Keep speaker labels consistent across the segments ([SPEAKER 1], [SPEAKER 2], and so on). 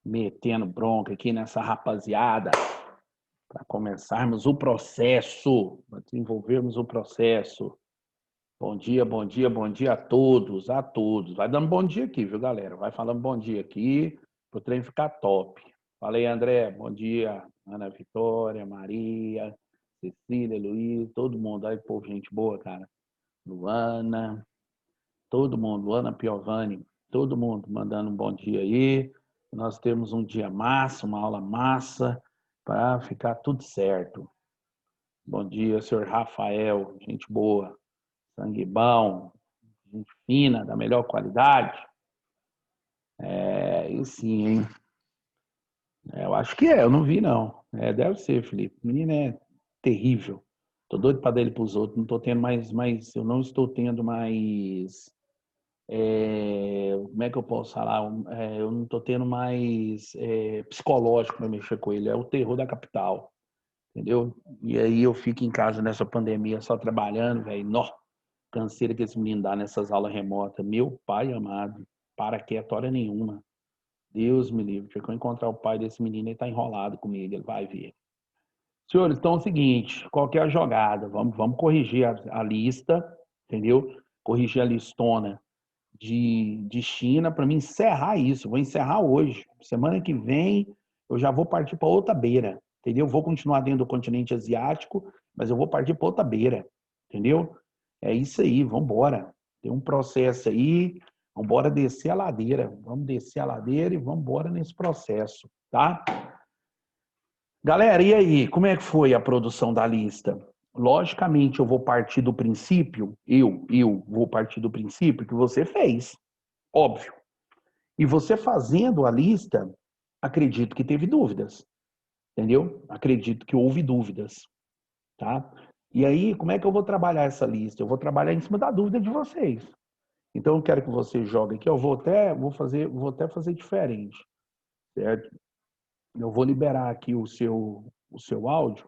[SPEAKER 1] metendo bronca aqui nessa rapaziada para começarmos o processo, para desenvolvermos o processo. Bom dia, bom dia, bom dia a todos, a todos. Vai dando bom dia aqui, viu, galera? Vai falando bom dia aqui, pro trem ficar top. Fala aí, André, bom dia. Ana Vitória, Maria, Cecília, Luiz, todo mundo. Aí, povo, gente boa, cara. Luana, todo mundo, Luana Piovani, todo mundo mandando um bom dia aí. Nós temos um dia massa, uma aula massa, para ficar tudo certo. Bom dia, senhor Rafael, gente boa, sangue bom, gente fina, da melhor qualidade. E sim, hein? Eu acho que eu não vi, não. Deve ser, Felipe. O menino é terrível. Tô doido para dar ele pros outros. Não tô tendo mais, eu não estou tendo mais. Como é que eu posso falar? Eu não tô tendo mais psicológico para mexer com ele. É o terror da capital, entendeu? E aí eu fico em casa nessa pandemia só trabalhando, velho. Nó, canseira que esse menino dá nessas aulas remotas. Meu pai amado, para quieto hora nenhuma. Deus me livre. Se eu encontrar o pai desse menino, ele tá enrolado comigo, ele vai ver. Senhores, então é o seguinte, qual que é a jogada? Vamos corrigir a lista, entendeu? Corrigir a listona de China para mim encerrar isso. Vou encerrar hoje. Semana que vem eu já vou partir para outra beira, entendeu? Vou continuar dentro do continente asiático, mas eu vou partir para outra beira, entendeu? É isso aí, vamos embora. Tem um processo aí, vamos embora descer a ladeira. Vamos descer a ladeira e vamos embora nesse processo, tá? Galera, e aí, como é que foi a produção da lista? Logicamente, eu vou partir do princípio, eu vou partir do princípio que você fez, óbvio. E você fazendo a lista, acredito que teve dúvidas, entendeu? Acredito que houve dúvidas, tá? E aí, como é que eu vou trabalhar essa lista? Eu vou trabalhar em cima da dúvida de vocês. Então, eu quero que você jogue aqui. Eu vou até fazer diferente, certo? Eu vou liberar aqui o seu áudio,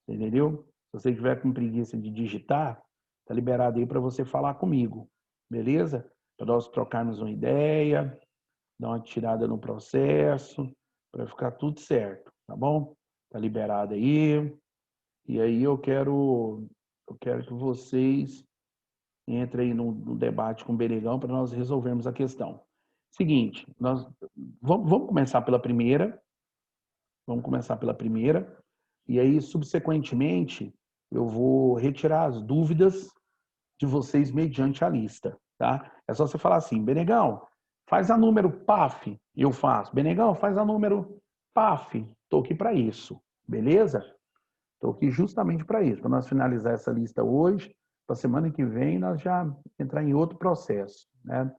[SPEAKER 1] entendeu? Se você tiver com preguiça de digitar, tá liberado aí para você falar comigo, beleza? Para nós trocarmos uma ideia, dar uma tirada no processo, para ficar tudo certo, tá bom? Tá liberado aí. E aí eu quero que vocês entrem aí no debate com o Benegão para nós resolvermos a questão. Seguinte, nós vamos começar pela primeira, e aí, subsequentemente, eu vou retirar as dúvidas de vocês mediante a lista, tá? É só você falar assim, Benegão, faz a número PAF, eu faço. Benegão, faz a número PAF, estou aqui para isso, beleza? Estou aqui justamente para isso, para nós finalizar essa lista hoje, para semana que vem nós já entrar em outro processo, né?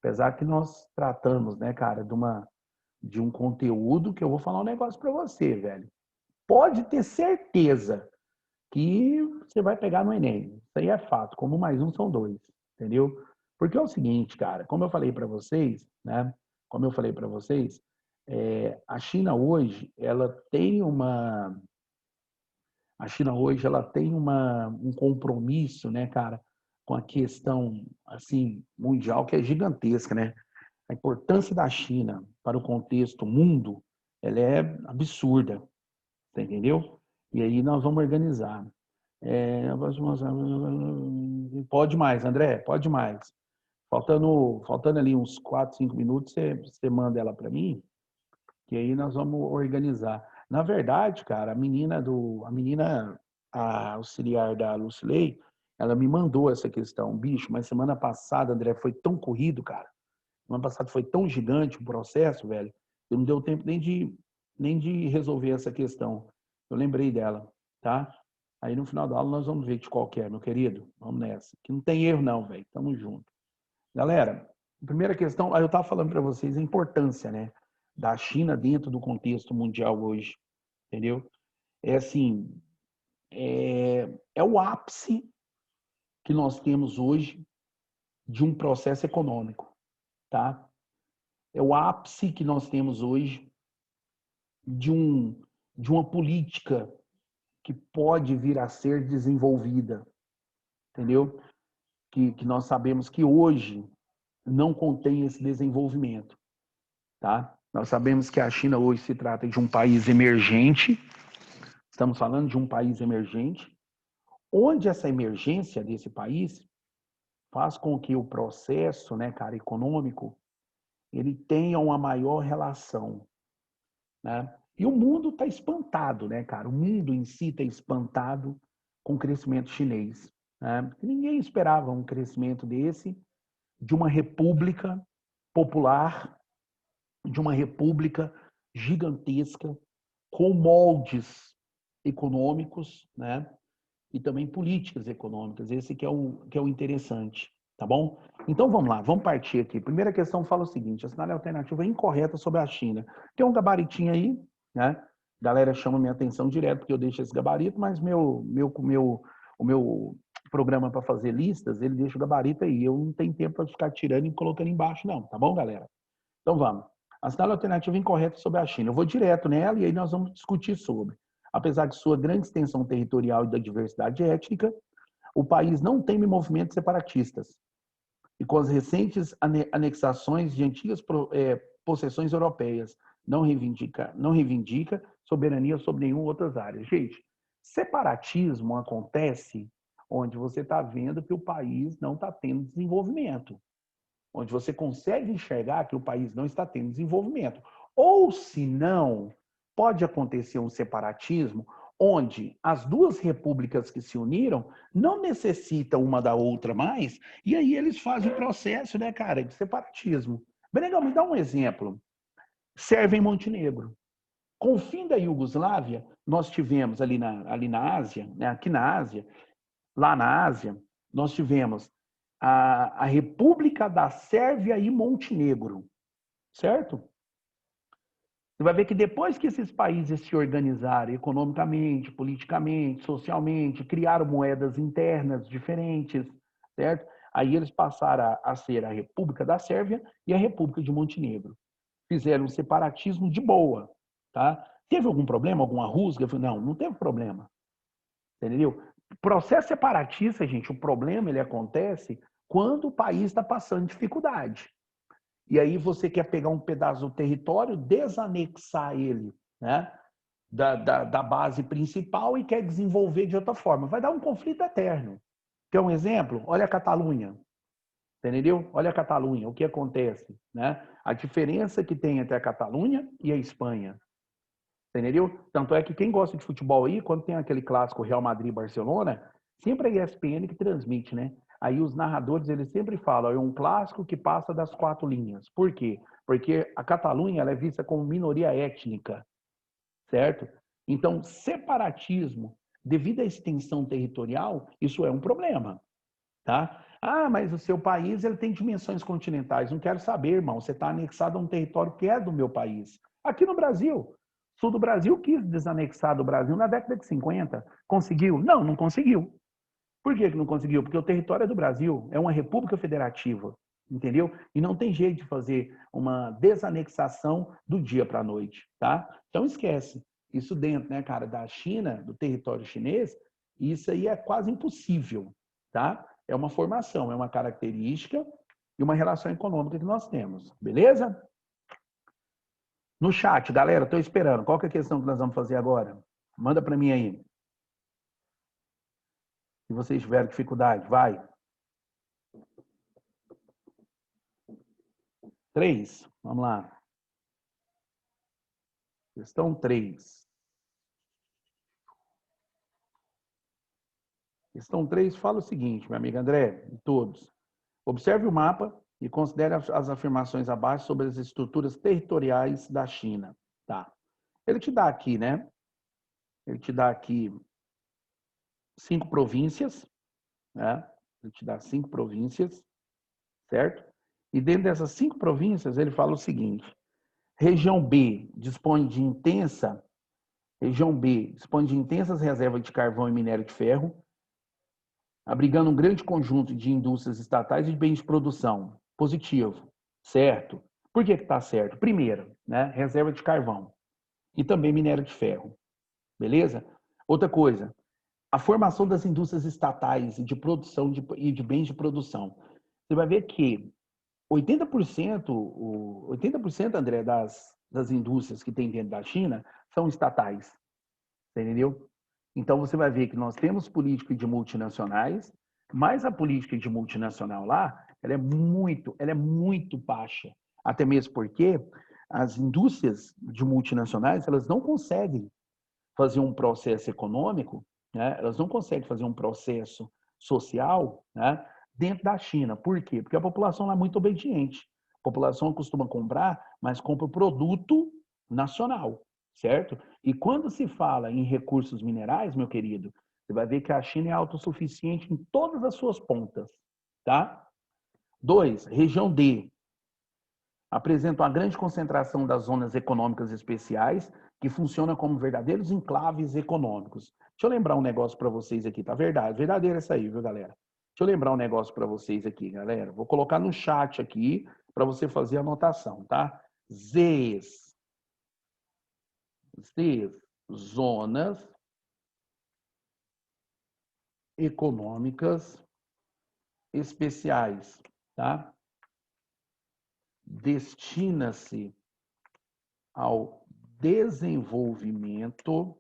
[SPEAKER 1] Apesar que nós tratamos, né, cara, de um conteúdo que eu vou falar um negócio para você, velho. Pode ter certeza que você vai pegar no Enem. Isso aí é fato. Como mais um são dois, entendeu? Porque é o seguinte, cara, como eu falei para vocês, né? Como eu falei para vocês, a China hoje, ela tem um compromisso, né, cara, com a questão, assim, mundial que é gigantesca, né? A importância da China para o contexto mundo, ela é absurda, tá, entendeu? E aí nós vamos organizar. Pode mais, André, pode mais. Faltando ali uns 4, 5 minutos, você manda ela para mim, que aí nós vamos organizar. Na verdade, cara, a auxiliar da Lucilei, ela me mandou essa questão, bicho, mas semana passada, André, foi tão corrido, cara. Semana passada foi tão gigante o processo, velho, que não deu tempo nem de resolver essa questão. Eu lembrei dela, tá? Aí no final da aula nós vamos ver de qual que é, meu querido. Vamos nessa. Que não tem erro não, velho. Tamo junto. Galera, a primeira questão, aí eu tava falando para vocês a importância, né, da China dentro do contexto mundial hoje, entendeu? É assim, é o ápice que nós temos hoje de um processo econômico, tá? É o ápice que nós temos hoje de de uma política que pode vir a ser desenvolvida, entendeu? Que nós sabemos que hoje não contém esse desenvolvimento, tá? Nós sabemos que a China hoje se trata de um país emergente, estamos falando de um país emergente, onde essa emergência desse país faz com que o processo, né, cara, econômico, ele tenha uma maior relação, né? E o mundo está espantado, né, cara? O mundo em si está espantado com o crescimento chinês, né? Ninguém esperava um crescimento desse de uma república popular, de uma república gigantesca, com moldes econômicos, né? E também políticas econômicas. Esse que é o interessante, tá bom? Então vamos lá, vamos partir aqui. Primeira questão fala o seguinte: a sinal alternativa é incorreta sobre a China. Tem um gabaritinho aí, né? Galera chama minha atenção direto porque eu deixo esse gabarito, mas o meu programa para fazer listas, ele deixa o gabarito aí. Eu não tenho tempo para ficar tirando e colocando embaixo, não, tá bom, galera? Então vamos. A sinal alternativa incorreta sobre a China. Eu vou direto nela e aí nós vamos discutir sobre. Apesar de sua grande extensão territorial e da diversidade étnica, o país não teme movimentos separatistas. E com as recentes anexações de antigas possessões europeias, não reivindica soberania sobre nenhuma outras áreas. Gente, separatismo acontece onde você está vendo que o país não está tendo desenvolvimento, onde você consegue enxergar que o país não está tendo desenvolvimento. Ou, se não, pode acontecer um separatismo onde as duas repúblicas que se uniram não necessitam uma da outra mais, e aí eles fazem o processo, né, cara, de separatismo. Benegão, me dá um exemplo. Sérvia e Montenegro. Com o fim da Iugoslávia, nós tivemos ali na Ásia, né, aqui na Ásia, lá na Ásia, nós tivemos a República da Sérvia e Montenegro, certo? Você vai ver que depois que esses países se organizaram economicamente, politicamente, socialmente, criaram moedas internas diferentes, certo? Aí eles passaram a ser a República da Sérvia e a República de Montenegro. Fizeram um separatismo de boa, tá? Teve algum problema, alguma rusga? Não, não teve problema, entendeu? Processo separatista, gente, o problema ele acontece quando o país está passando dificuldade. E aí você quer pegar um pedaço do território, desanexar ele, né, da base principal e quer desenvolver de outra forma. Vai dar um conflito eterno. Quer um exemplo? Olha a Catalunha, entendeu? Olha a Catalunha, o que acontece, né? A diferença que tem entre a Catalunha e a Espanha, entendeu? Tanto é que quem gosta de futebol aí, quando tem aquele clássico Real Madrid-Barcelona, sempre é a ESPN que transmite, né? Aí os narradores, eles sempre falam, é um clássico que passa das 4 linhas. Por quê? Porque a Catalunha ela é vista como minoria étnica, certo? Então, separatismo, devido à extensão territorial, isso é um problema, tá? Ah, mas o seu país ele tem dimensões continentais. Não quero saber, irmão. Você está anexado a um território que é do meu país. Aqui no Brasil, sul do Brasil quis desanexar do Brasil na década de 50. Conseguiu? Não, não conseguiu. Por que não conseguiu? Porque o território é do Brasil, é uma república federativa, entendeu? E não tem jeito de fazer uma desanexação do dia para a noite, tá? Então esquece. Isso dentro, né, cara, da China, do território chinês, isso aí é quase impossível, tá? É uma formação, é uma característica e uma relação econômica que nós temos, beleza? No chat, galera, estou esperando. Qual que é a questão que nós vamos fazer agora? Manda para mim aí. Se vocês tiverem dificuldade, vai. 3, vamos lá. Questão 3. Questão 3 fala o seguinte, meu amigo André, e todos. Observe o mapa e considere as afirmações abaixo sobre as estruturas territoriais da China. Tá. Ele te dá aqui, né? Ele te dá aqui 5 províncias, né? Ele te dá 5 províncias, certo? E dentro dessas 5 províncias, ele fala o seguinte: região B dispõe de intensas reservas de carvão e minério de ferro, abrigando um grande conjunto de indústrias estatais e de bens de produção. Positivo, certo? Por que está certo? Primeiro, né, reserva de carvão e também minério de ferro, beleza? Outra coisa, a formação das indústrias estatais e de produção e de bens de produção. Você vai ver que 80%, André, das das indústrias que tem dentro da China são estatais, entendeu? Então, você vai ver que nós temos política de multinacionais, mas a política de multinacional lá, ela é muito baixa. Até mesmo porque as indústrias de multinacionais, elas não conseguem fazer um processo econômico, né? Elas não conseguem fazer um processo social, né? Dentro da China. Por quê? Porque a população lá é muito obediente. A população costuma comprar, mas compra o produto nacional, certo? E quando se fala em recursos minerais, meu querido, você vai ver que a China é autossuficiente em todas as suas pontas, tá? 2, região D, apresenta uma grande concentração das zonas econômicas especiais, que funcionam como verdadeiros enclaves econômicos. Deixa eu lembrar um negócio para vocês aqui, tá? Verdade, verdadeiro essa aí, viu, galera? Deixa eu lembrar um negócio para vocês aqui, galera. Vou colocar no chat aqui para você fazer a anotação, tá? Zonas econômicas especiais, tá? Destina-se ao desenvolvimento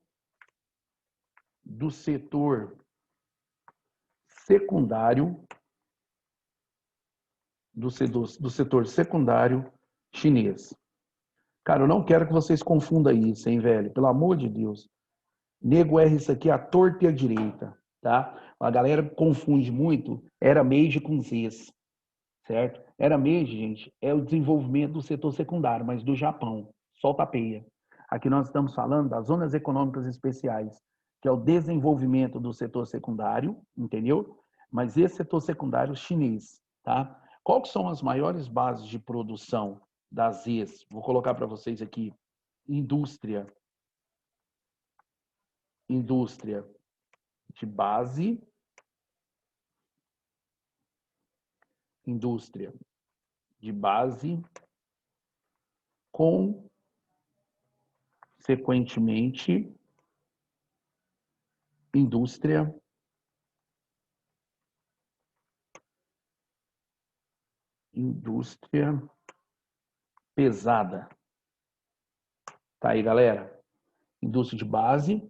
[SPEAKER 1] do setor secundário, do setor secundário chinês. Cara, eu não quero que vocês confundam isso, hein, velho? Pelo amor de Deus. Nego erra isso aqui à torta e à direita, tá? A galera confunde muito era Meiji com Zs, certo? Era Meiji, gente, é o desenvolvimento do setor secundário, mas do Japão. Solta a peia. Aqui nós estamos falando das zonas econômicas especiais, que é o desenvolvimento do setor secundário, entendeu? Mas esse setor secundário chinês, tá? Qual que são as maiores bases de produção das Zs? Vou colocar para vocês aqui. Indústria. Indústria de base. Indústria de base, consequentemente, indústria pesada. Tá aí, galera? Indústria de base,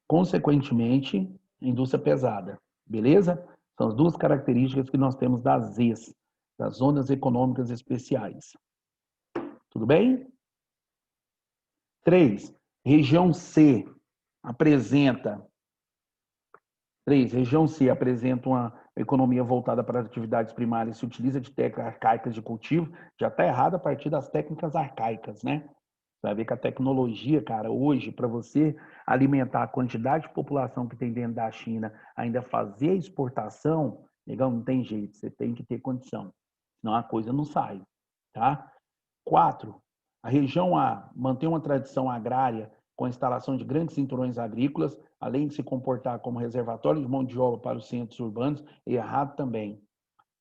[SPEAKER 1] consequentemente, indústria pesada. Beleza? São as duas características que nós temos das Zs, das zonas econômicas especiais. Tudo bem? 3. Região C apresenta. 3. Região C apresenta uma economia voltada para as atividades primárias, se utiliza de técnicas arcaicas de cultivo. Já está errado a partir das técnicas arcaicas, né? Você vai ver que a tecnologia, cara, hoje, para você alimentar a quantidade de população que tem dentro da China, ainda fazer a exportação, negão, não tem jeito, você tem que ter condição. Senão a coisa não sai, tá? 4. A região A mantém uma tradição agrária com a instalação de grandes cinturões agrícolas, além de se comportar como reservatório de mão de obra para os centros urbanos, é errado também.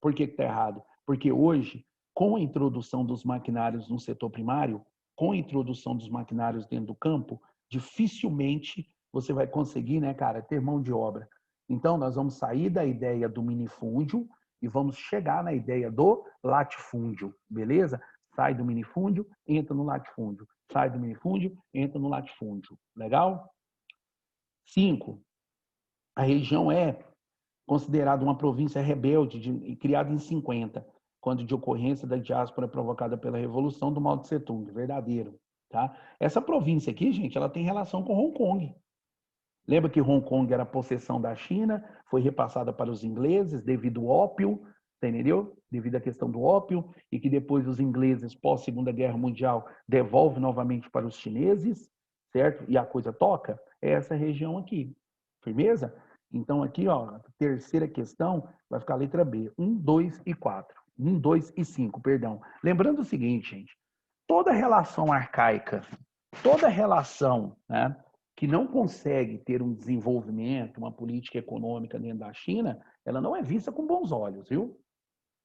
[SPEAKER 1] Por que está errado? Porque hoje, com a introdução dos maquinários no setor primário, com a introdução dos maquinários dentro do campo, dificilmente você vai conseguir, né, cara, ter mão de obra. Então, nós vamos sair da ideia do minifúndio e vamos chegar na ideia do latifúndio, beleza? Sai do minifúndio, entra no latifúndio. Sai do minifúndio, entra no latifúndio. Legal? 5. A região é considerada uma província rebelde criada em 50, quando de ocorrência da diáspora provocada pela Revolução do Mao Tse Tung. Verdadeiro. Tá? Essa província aqui, gente, ela tem relação com Hong Kong. Lembra que Hong Kong era possessão da China, foi repassada para os ingleses devido ao ópio, entendeu? Devido à questão do ópio, e que depois os ingleses, pós Segunda Guerra Mundial, devolvem novamente para os chineses, certo? E a coisa toca, é essa região aqui. Firmeza? Então aqui, ó, a terceira questão vai ficar a letra B, 1, 2 e 4. 1, 2 e 5, perdão. Lembrando o seguinte, gente, toda relação arcaica, toda relação, né, que não consegue ter um desenvolvimento, uma política econômica dentro da China, ela não é vista com bons olhos, viu?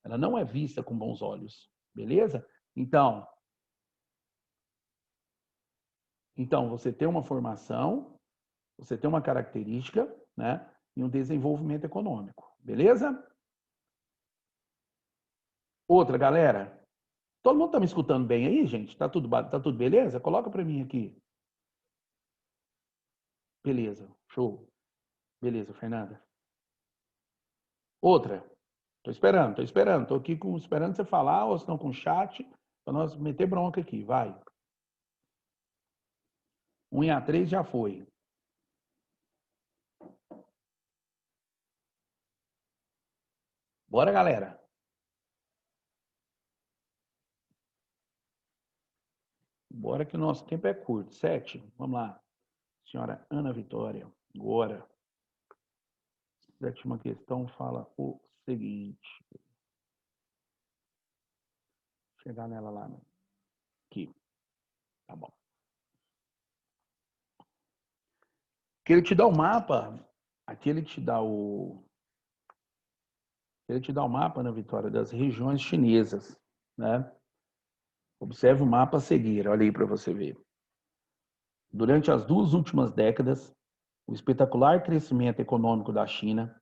[SPEAKER 1] Ela não é vista com bons olhos, beleza? Então você tem uma formação, você tem uma característica, né, e um desenvolvimento econômico, beleza? Outra, galera, Todo mundo tá me escutando bem aí, gente? Tá tudo beleza? Coloca para mim aqui. Beleza, show. Beleza, Fernanda. Outra. Tô esperando. Tô aqui esperando você falar, ou se não com o chat, para nós meter bronca aqui. Vai. 1 a 3 já foi. Bora, galera. Bora que o nosso tempo é curto. 7. Vamos lá. Senhora Ana Vitória. Agora. Sétima questão fala o seguinte. Vou chegar nela lá. Aqui. Tá bom. Que ele te dá o mapa. Aqui ele te dá o. Ele te dá o mapa, Ana Vitória, das regiões chinesas, né? Observe o mapa a seguir. Olha aí para você ver. Durante as 2 últimas décadas, o espetacular crescimento econômico da China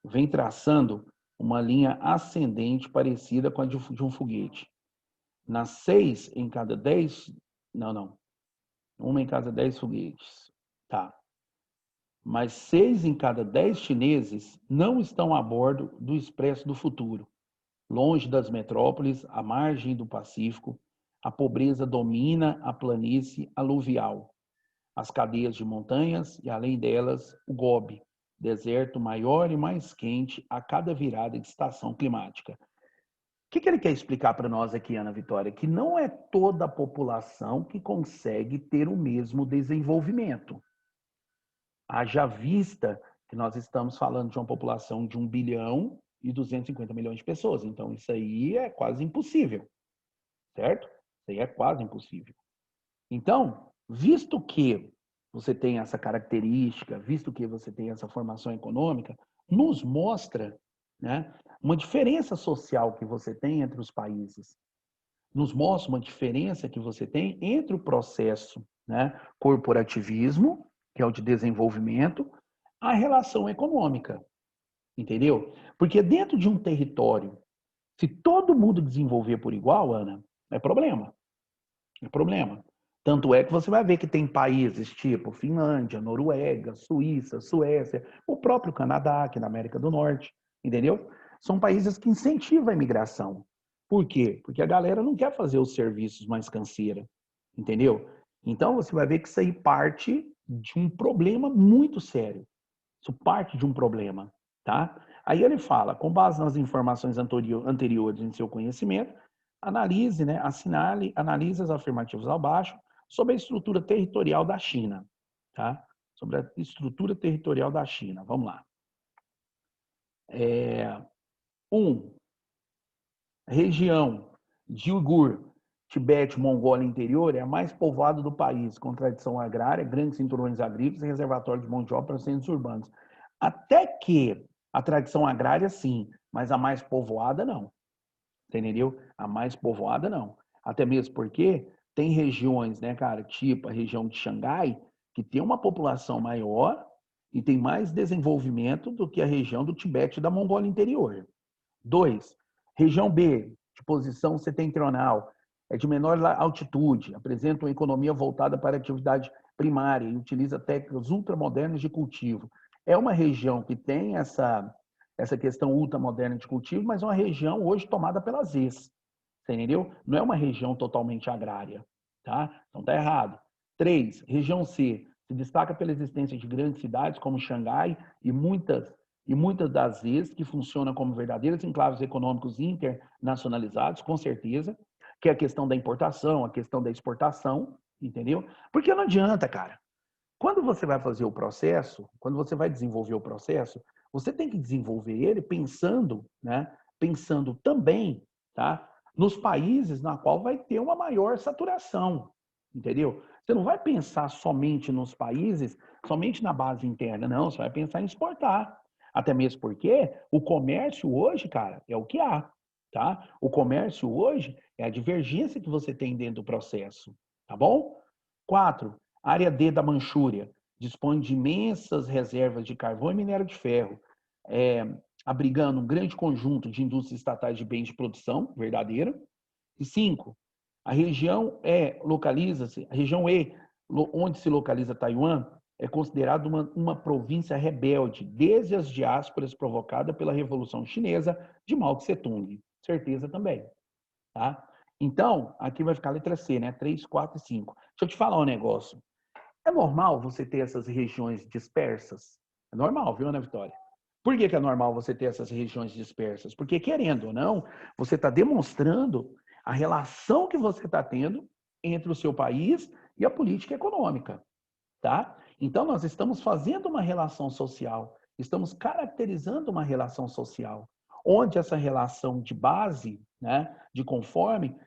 [SPEAKER 1] vem traçando uma linha ascendente parecida com a de um foguete. Nas 6 em cada 10... Não. 1 em cada 10 foguetes. Tá. Mas 6 em cada 10 chineses não estão a bordo do Expresso do Futuro. Longe das metrópoles, à margem do Pacífico, a pobreza domina a planície aluvial, as cadeias de montanhas e, além delas, o Gobi, deserto maior e mais quente a cada virada de estação climática. O que ele quer explicar para nós aqui, Ana Vitória? Que não é toda a população que consegue ter o mesmo desenvolvimento. Haja vista que nós estamos falando de uma população de 1 bilhão e 250 milhões de pessoas. Então, isso aí é quase impossível, certo? Isso aí é quase impossível. Então, visto que você tem essa característica, visto que você tem essa formação econômica, nos mostra, né, uma diferença social que você tem entre os países. Nos mostra uma diferença que você tem entre o processo, né, corporativismo, que é o de desenvolvimento, a relação econômica. Entendeu? Porque dentro de um território, se todo mundo desenvolver por igual, Ana, é problema. É problema. Tanto é que você vai ver que tem países tipo Finlândia, Noruega, Suíça, Suécia, o próprio Canadá, aqui na América do Norte, entendeu? São países que incentivam a imigração. Por quê? Porque a galera não quer fazer os serviços mais canseira, entendeu? Então você vai ver que isso aí parte de um problema muito sério. Isso parte de um problema, tá? Aí ele fala, com base nas informações anteriores em seu conhecimento, analise, né, assinale, analise as afirmativas abaixo sobre a estrutura territorial da China, tá? Sobre a estrutura territorial da China. Vamos lá. 1. Região de Uigur, Tibete, Mongólia Interior é a mais povoada do país, com tradição agrária, grandes cinturões agrícolas e reservatório de mão de obra para centros urbanos. Até que a tradição agrária, sim, mas a mais povoada, não. Entendeu? A mais povoada, não. Até mesmo porque tem regiões, né, cara, tipo a região de Xangai, que tem uma população maior e tem mais desenvolvimento do que a região do Tibete e da Mongólia Interior. 2. Região B, de posição setentrional, é de menor altitude, apresenta uma economia voltada para a atividade primária e utiliza técnicas ultramodernas de cultivo. É uma região que tem essa questão ultramoderna de cultivo, mas é uma região hoje tomada pelas ZES, entendeu? Não é uma região totalmente agrária, tá? Então tá errado. 3. Região C, se destaca pela existência de grandes cidades como Xangai e muitas das vezes que funcionam como verdadeiros enclaves econômicos internacionalizados, com certeza, que é a questão da importação, a questão da exportação, entendeu? Porque não adianta, cara. Quando você vai fazer o processo, quando você vai desenvolver o processo, você tem que desenvolver ele pensando, né? Pensando também, tá? Nos países na qual vai ter uma maior saturação, entendeu? Você não vai pensar somente nos países, somente na base interna, não. Você vai pensar em exportar. Até mesmo porque o comércio hoje, cara, é o que há, tá? O comércio hoje é a divergência que você tem dentro do processo, tá bom? 4. Área D da Manchúria. Dispõe de imensas reservas de carvão e minério de ferro, abrigando um grande conjunto de indústrias estatais de bens de produção verdadeira, E 5, a região localiza-se, a região onde se localiza Taiwan, é considerada uma província rebelde, desde as diásporas provocadas pela Revolução Chinesa de Mao Tse-tung. Certeza também. Tá? Então, aqui vai ficar a letra C, né? 3, 4 e 5. Deixa eu te falar um negócio. É normal você ter essas regiões dispersas? É normal, viu, Ana Vitória? Por que é normal você ter essas regiões dispersas? Porque, querendo ou não, você está demonstrando a relação que você está tendo entre o seu país e a política econômica. Tá? Então, nós estamos fazendo uma relação social, estamos caracterizando uma relação social, onde essa relação de base, né, de conforme,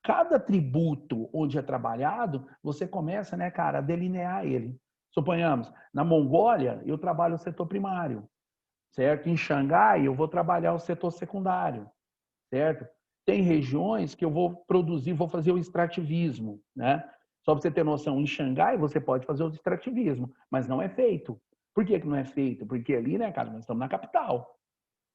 [SPEAKER 1] cada tributo onde é trabalhado, você começa, né, cara, a delinear ele. Suponhamos, na Mongólia, eu trabalho o setor primário, certo? Em Xangai, eu vou trabalhar o setor secundário, certo? Tem regiões que eu vou produzir, vou fazer o extrativismo, né? Só para você ter noção, em Xangai você pode fazer o extrativismo, mas não é feito. Por que não é feito? Porque ali, né, cara, nós estamos na capital.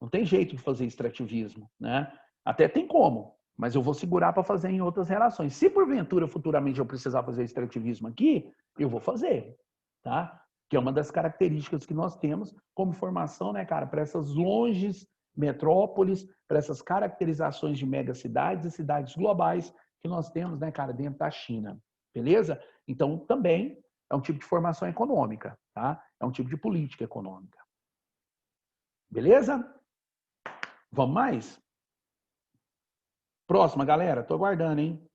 [SPEAKER 1] Não tem jeito de fazer extrativismo, né? Até tem como, mas eu vou segurar para fazer em outras relações. Se porventura futuramente eu precisar fazer extrativismo aqui, eu vou fazer, tá? Que é uma das características que nós temos como formação, né, cara, para essas longes metrópoles, para essas caracterizações de megacidades e cidades globais que nós temos, né, cara, dentro da China. Beleza? Então, também é um tipo de formação econômica, tá? É um tipo de política econômica. Beleza? Vamos mais? Próxima, galera. Tô aguardando, hein?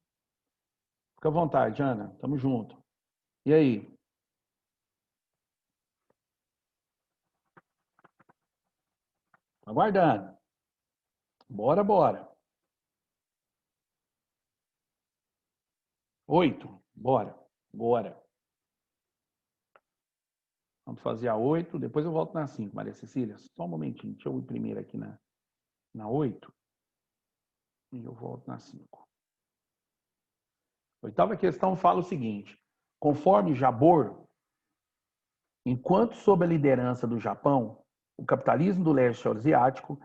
[SPEAKER 1] Fica à vontade, Ana. Tamo junto. E aí? Aguardando. Bora, bora. 8. Bora. Bora. Vamos fazer a 8. Depois eu volto na 5, Maria Cecília. Só um momentinho. Deixa eu ir primeiro aqui na 8. E eu volto na 5. Oitava questão fala o seguinte. Conforme Jabor, enquanto sob a liderança do Japão, o capitalismo do leste asiático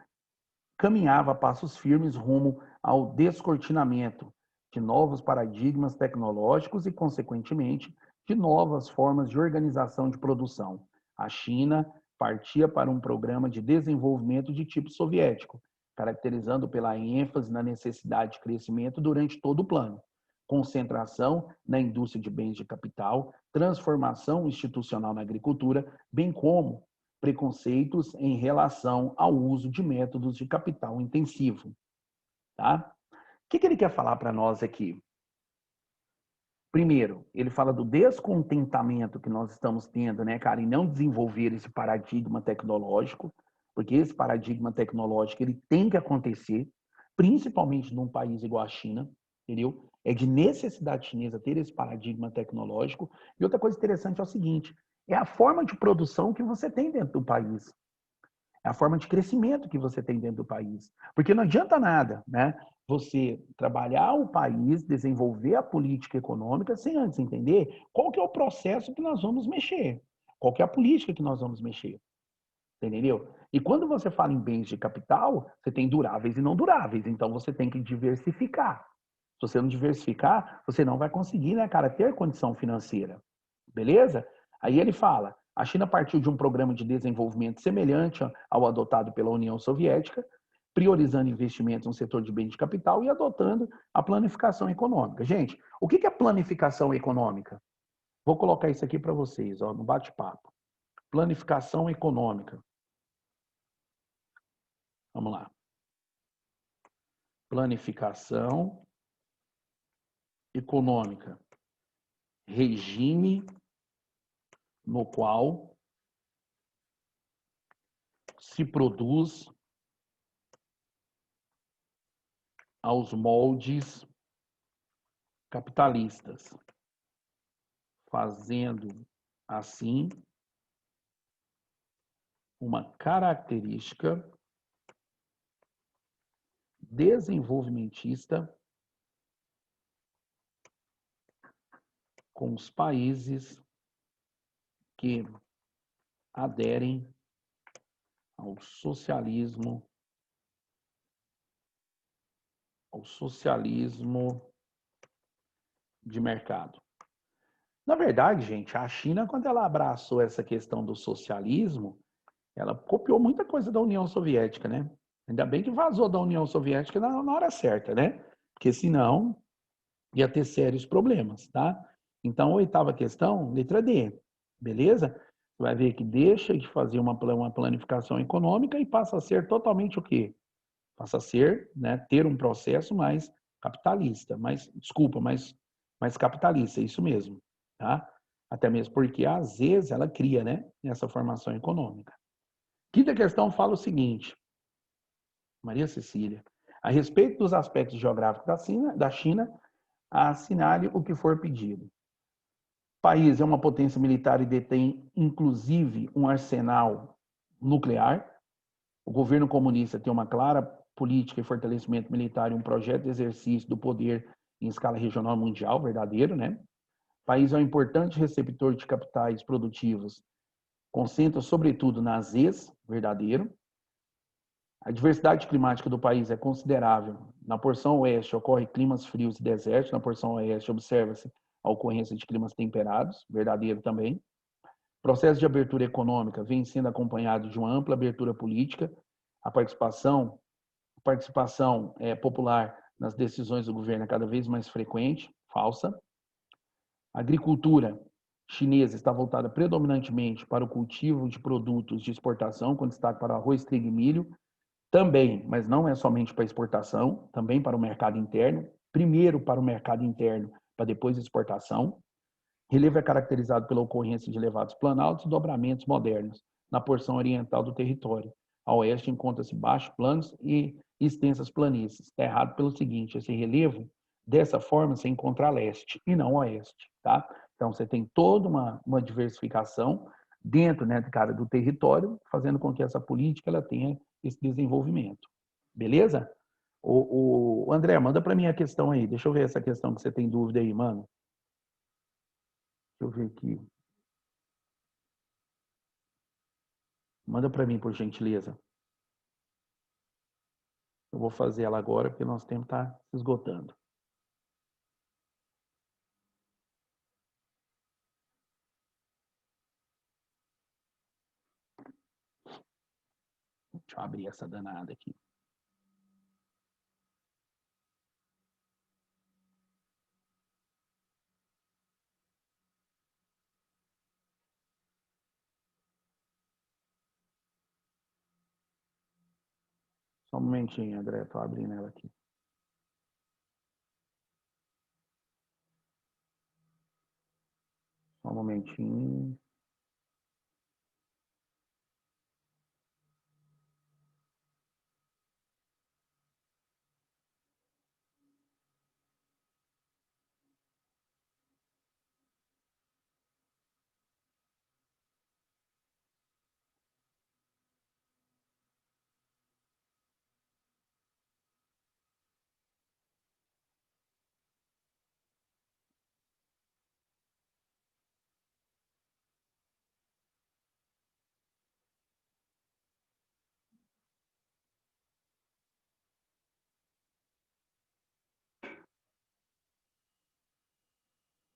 [SPEAKER 1] caminhava a passos firmes rumo ao descortinamento de novos paradigmas tecnológicos e, consequentemente, de novas formas de organização de produção. A China partia para um programa de desenvolvimento de tipo soviético, caracterizando pela ênfase na necessidade de crescimento durante todo o plano. Concentração na indústria de bens de capital, transformação institucional na agricultura, bem como preconceitos em relação ao uso de métodos de capital intensivo. Tá? O que ele quer falar para nós aqui? Primeiro, ele fala do descontentamento que nós estamos tendo, né, cara, em não desenvolver esse paradigma tecnológico, porque esse paradigma tecnológico ele tem que acontecer, principalmente num país igual a China, entendeu? É de necessidade chinesa ter esse paradigma tecnológico. E outra coisa interessante é o seguinte: é a forma de produção que você tem dentro do país. É a forma de crescimento que você tem dentro do país. Porque não adianta nada, né? Você trabalhar o país, desenvolver a política econômica sem antes entender qual que é o processo que nós vamos mexer, qual que é a política que nós vamos mexer. Entendeu? E quando você fala em bens de capital, você tem duráveis e não duráveis. Então você tem que diversificar. Se você não diversificar, você não vai conseguir, né, cara, ter condição financeira. Beleza? Aí ele fala: a China partiu de um programa de desenvolvimento semelhante ao adotado pela União Soviética, priorizando investimentos no setor de bens de capital e adotando a planificação econômica. Gente, o que é planificação econômica? Vou colocar isso aqui para vocês, ó, no bate-papo. Planificação econômica. Vamos lá. Planificação econômica. Regime no qual se produz aos moldes capitalistas, fazendo assim uma característica desenvolvimentista com os países que aderem ao socialismo ao socialismo de mercado. Na verdade, gente, a China, quando ela abraçou essa questão do socialismo, ela copiou muita coisa da União Soviética, né? Ainda bem que vazou da União Soviética na hora certa, né? Porque senão ia ter sérios problemas, tá? Então, a oitava questão, letra D, beleza? Você vai ver que deixa de fazer uma planificação econômica e passa a ser totalmente o quê? Passa a ser, né, ter um processo mais capitalista, mais capitalista, isso mesmo, tá? Até mesmo porque, às vezes, ela cria, né, essa formação econômica. Quinta questão fala o seguinte, Maria Cecília, a respeito dos aspectos geográficos da China, assinale o que for pedido. O país é uma potência militar e detém, inclusive, um arsenal nuclear. O governo comunista tem uma clara política e fortalecimento militar e um projeto de exercício do poder em escala regional e mundial, verdadeiro, né? O país é um importante receptor de capitais produtivos, concentra sobretudo nas ex, verdadeiro. A diversidade climática do país é considerável. Na porção oeste ocorre climas frios e desérticos, na porção oeste observa-se a ocorrência de climas temperados, verdadeiro também. O processo de abertura econômica vem sendo acompanhado de uma ampla abertura política. A participação popular nas decisões do governo é cada vez mais frequente, falsa. A agricultura chinesa está voltada predominantemente para o cultivo de produtos de exportação, com destaque para arroz, trigo e milho, também, mas não é somente para exportação, também para o mercado interno, primeiro para o mercado interno, para depois exportação. O relevo é caracterizado pela ocorrência de elevados planaltos e dobramentos modernos na porção oriental do território. A oeste encontra-se baixos planos e extensas planícies. Está errado pelo seguinte, esse relevo, dessa forma, você encontra a leste e não a oeste, tá? Então, você tem toda uma diversificação dentro, né, cara, do território, fazendo com que essa política ela tenha esse desenvolvimento. Beleza? O André, manda para mim a questão aí. Deixa eu ver essa questão que você tem dúvida aí, mano. Deixa eu ver aqui. Manda para mim, por gentileza. Eu vou fazer ela agora, porque nosso tempo está se esgotando. Deixa eu abrir essa danada aqui. Só um momentinho, André. Estou abrindo ela aqui. Só um momentinho.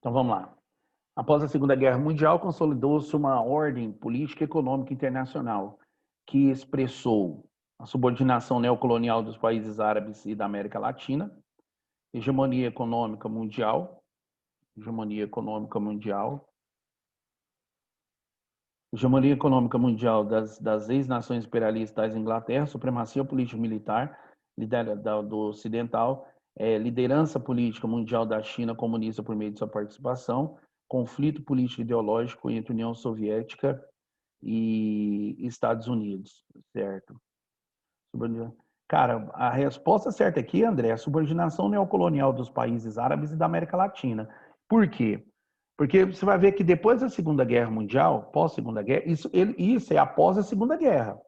[SPEAKER 1] Então vamos lá. Após a Segunda Guerra Mundial, consolidou-se uma ordem política e econômica internacional que expressou a subordinação neocolonial dos países árabes e da América Latina, hegemonia econômica mundial, hegemonia econômica mundial, hegemonia econômica mundial das ex-nações imperialistas da Inglaterra, supremacia político-militar do ocidental, liderança política mundial da China comunista por meio de sua participação, conflito político ideológico entre União Soviética e Estados Unidos, certo? Cara, a resposta certa aqui, André, é a subordinação neocolonial dos países árabes e da América Latina. Por quê? Porque você vai ver que depois da Segunda Guerra Mundial, pós-Segunda Guerra, isso é após a Segunda Guerra,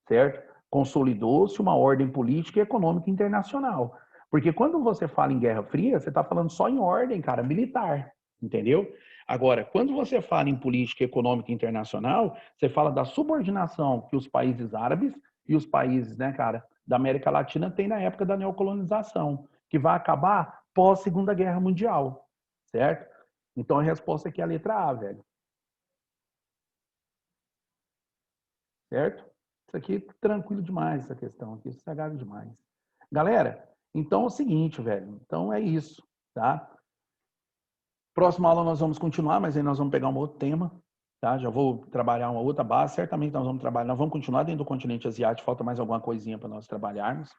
[SPEAKER 1] certo? Consolidou-se uma ordem política e econômica internacional. Porque quando você fala em Guerra Fria, você está falando só em ordem, cara, militar, entendeu? Agora, quando você fala em política econômica internacional, você fala da subordinação que os países árabes e os países, né, cara, da América Latina tem na época da neocolonização, que vai acabar pós Segunda Guerra Mundial, certo? Então a resposta aqui é a letra A, velho. Certo? Isso aqui é tranquilo demais, essa questão aqui, sossegado demais. Galera, então é o seguinte, velho. Então é isso, tá? Próxima aula nós vamos continuar, mas aí nós vamos pegar um outro tema, tá? Já vou trabalhar uma outra base. Certamente nós vamos trabalhar, nós vamos continuar dentro do continente asiático, falta mais alguma coisinha para nós trabalharmos,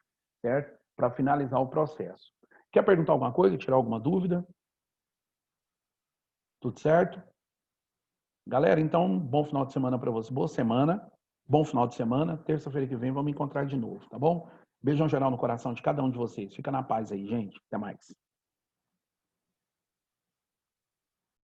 [SPEAKER 1] certo? Para finalizar o processo. Quer perguntar alguma coisa, tirar alguma dúvida? Tudo certo? Galera, então, bom final de semana para você. Boa semana. Bom final de semana. Terça-feira que vem vamos encontrar de novo, tá bom? Beijão geral no coração de cada um de vocês. Fica na paz aí, gente. Até mais.